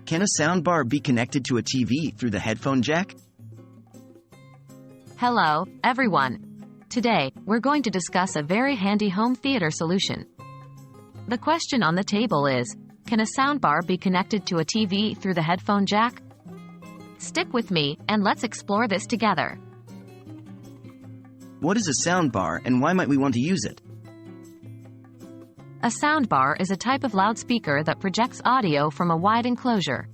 Can a soundbar be connected to a TV through the headphone jack? Hello, everyone. Today, we're going to discuss a very handy home theater solution. The question on the table is, can a soundbar be connected to a TV through the headphone jack? Stick with me, and let's explore this together. What is a soundbar and why might we want to use it? A soundbar is a type of loudspeaker that projects audio from a wide enclosure.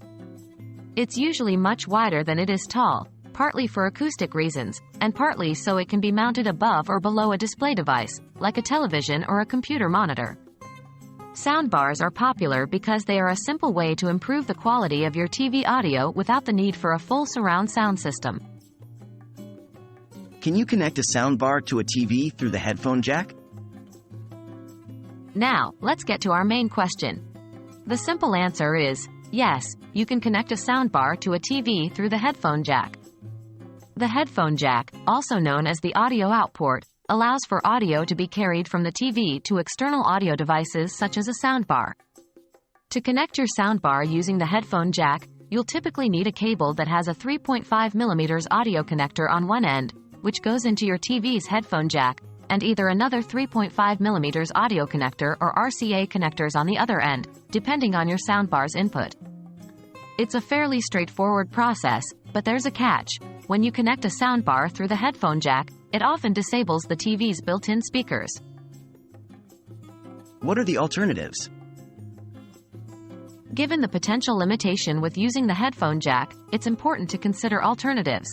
It's usually much wider than it is tall, partly for acoustic reasons, and partly so it can be mounted above or below a display device, like a television or a computer monitor. Soundbars are popular because they are a simple way to improve the quality of your TV audio without the need for a full surround sound system. Can you connect a soundbar to a TV through the headphone jack? Now, let's get to our main question. The simple answer is, yes, you can connect a soundbar to a TV through the headphone jack. The headphone jack, also known as the audio out port, allows for audio to be carried from the TV to external audio devices such as a soundbar. To connect your soundbar using the headphone jack, you'll typically need a cable that has a 3.5 mm audio connector on one end, which goes into your TV's headphone jack, and either another 3.5 mm audio connector or RCA connectors on the other end, depending on your soundbar's input. It's a fairly straightforward process, but there's a catch. When you connect a soundbar through the headphone jack, it often disables the TV's built-in speakers. What are the alternatives? Given the potential limitation with using the headphone jack, it's important to consider alternatives.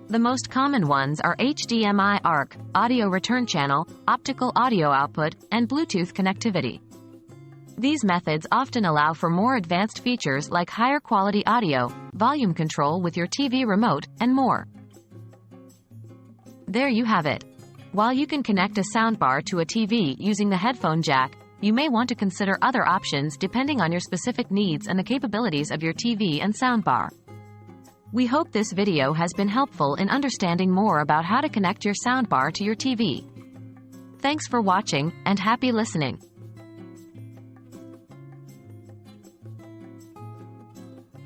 The most common ones are HDMI ARC, audio return channel, optical audio output, and Bluetooth connectivity. These methods often allow for more advanced features like higher quality audio, volume control with your TV remote, and more. There you have it. While you can connect a soundbar to a TV using the headphone jack, you may want to consider other options depending on your specific needs and the capabilities of your TV and soundbar. We hope this video has been helpful in understanding more about how to connect your soundbar to your TV. Thanks for watching, and happy listening.